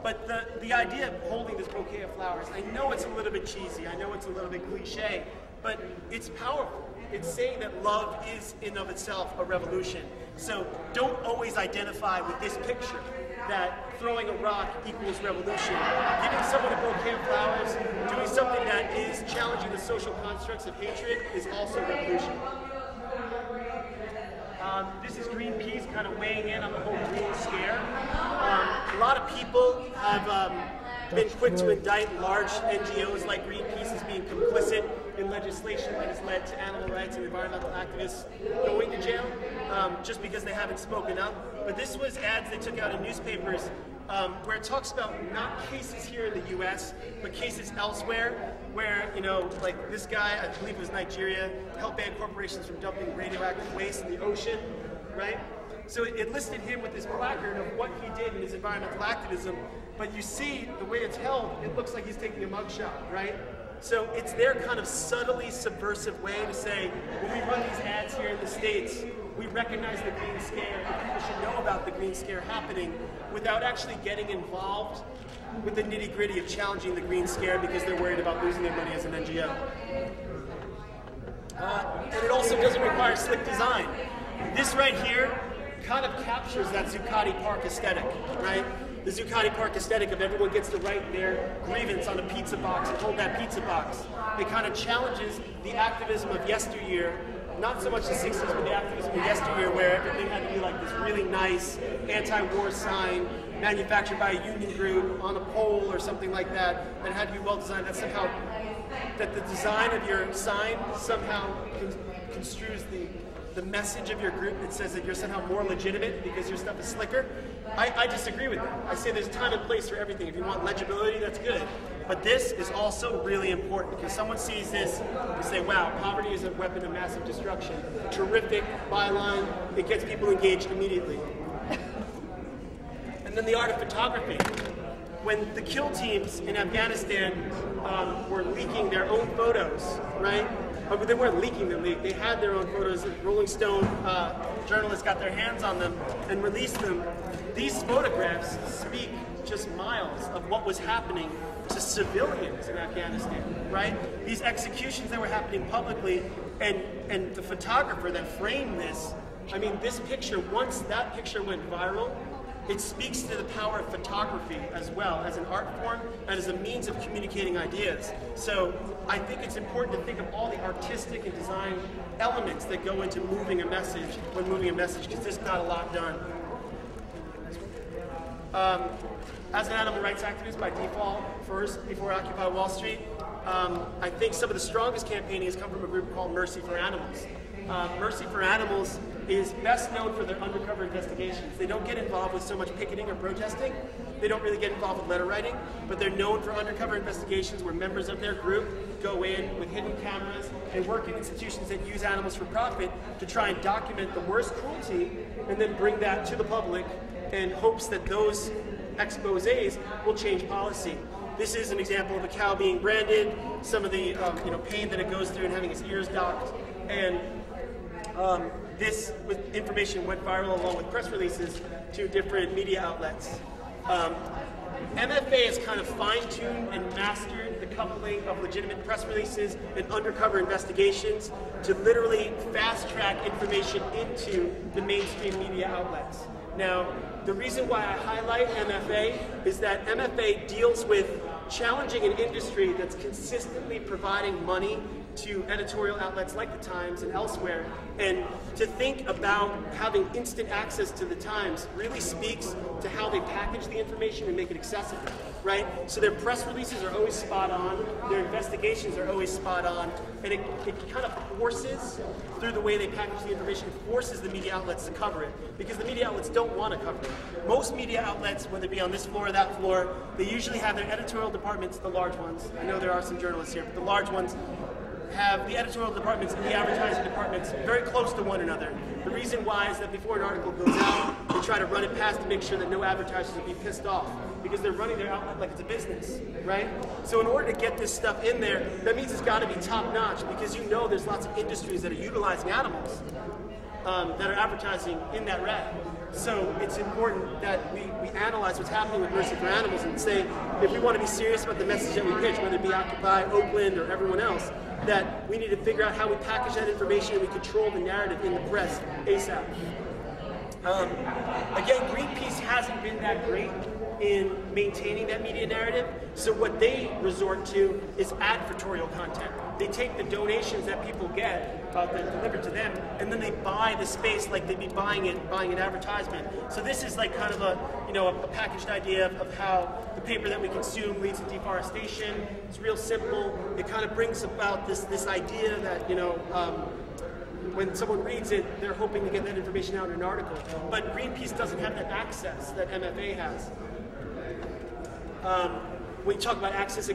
But the idea of holding this bouquet of flowers, I know it's a little bit cheesy, I know it's a little bit cliche, but it's powerful. It's saying that love is in of itself a revolution. So don't always identify with this picture that throwing a rock equals revolution. Giving someone a bouquet of flowers, doing something that is challenging the social constructs of hatred is also revolution. This is Greenpeace kind of weighing in on the whole green scare. A lot of people have been quick to indict large NGOs like Greenpeace as being complicit in legislation that has led to animal rights and environmental activists going to jail just because they haven't spoken up. But this was ads they took out in newspapers where it talks about not cases here in the US, but cases elsewhere where, you know, like this guy, I believe it was Nigeria, helped ban corporations from dumping radioactive waste in the ocean, right? So it listed him with this placard of what he did in his environmental activism, but you see the way it's held, it looks like he's taking a mugshot, right? So it's their kind of subtly subversive way to say, when we run these ads here in the States, we recognize the green scare, and people should know about the green scare happening without actually getting involved with the nitty-gritty of challenging the green scare because they're worried about losing their money as an NGO. And it also doesn't require slick design. This right here kind of captures that Zuccotti Park aesthetic, right? The Zuccotti Park aesthetic of everyone gets to write their grievance on a pizza box and hold that pizza box. It kind of challenges the activism of yesteryear, not so much the 60s, but the activism of yesteryear where everything had to be like this really nice anti-war sign manufactured by a union group on a pole or something like that, and had to be well designed. That somehow, that the design of your sign somehow construes the message of your group that says that you're somehow more legitimate because your stuff is slicker. I disagree with that. I say there's time and place for everything. If you want legibility, that's good. But this is also really important because someone sees this and say, wow, poverty is a weapon of massive destruction. Terrific byline. It gets people engaged immediately. And then the art of photography. When the kill teams in Afghanistan were leaking their own photos, right? But they weren't leaking them, they had their own photos. Rolling Stone journalists got their hands on them and released them. These photographs speak just miles of what was happening to civilians in Afghanistan, right? These executions that were happening publicly, and the photographer that framed this, I mean, this picture, once that picture went viral, it speaks to the power of photography as well as an art form and as a means of communicating ideas. So I think it's important to think of all the artistic and design elements that go into moving a message when moving a message, because this got a lot done. As an animal rights activist by default, first, before Occupy Wall Street, I think some of the strongest campaigning has come from a group called Mercy for Animals. Mercy for Animals is best known for their undercover investigations. They don't get involved with so much picketing or protesting. They don't really get involved with letter writing, but they're known for undercover investigations where members of their group go in with hidden cameras and work in institutions that use animals for profit to try and document the worst cruelty and then bring that to the public in hopes that those exposés will change policy. This is an example of a cow being branded, some of the pain that it goes through and having its ears docked, and this information went viral along with press releases to different media outlets. MFA has kind of fine-tuned and mastered the coupling of legitimate press releases and undercover investigations to literally fast-track information into the mainstream media outlets. Now, the reason why I highlight MFA is that MFA deals with challenging an industry that's consistently providing money to editorial outlets like The Times and elsewhere, and to think about having instant access to The Times really speaks to how they package the information and make it accessible, right? So their press releases are always spot on, their investigations are always spot on, and it kind of forces, through the way they package the information, forces the media outlets to cover it, because the media outlets don't want to cover it. Most media outlets, whether it be on this floor or that floor, they usually have their editorial departments, the large ones. I know there are some journalists here, but the large ones have the editorial departments and the advertising departments very close to one another. The reason why is that before an article goes out, they try to run it past to make sure that no advertisers will be pissed off, because they're running their outlet like it's a business, right? So in order to get this stuff in there, that means it's got to be top-notch, because you know there's lots of industries that are utilizing animals that are advertising in that rat. So it's important that we analyze what's happening with Mercy for Animals and say, if we want to be serious about the message that we pitch, whether it be Occupy, Oakland, or everyone else, that we need to figure out how we package that information and we control the narrative in the press ASAP. Again, Greenpeace hasn't been that great in maintaining that media narrative, so what they resort to is advertorial content. They take the donations that people get that delivered to them, and then they buy the space like they'd be buying an advertisement. So this is like kind of a packaged idea of how the paper that we consume leads to deforestation. It's real simple. It kind of brings about this idea that when someone reads it, they're hoping to get that information out in an article. But Greenpeace doesn't have that access that MFA has. When you talk about access,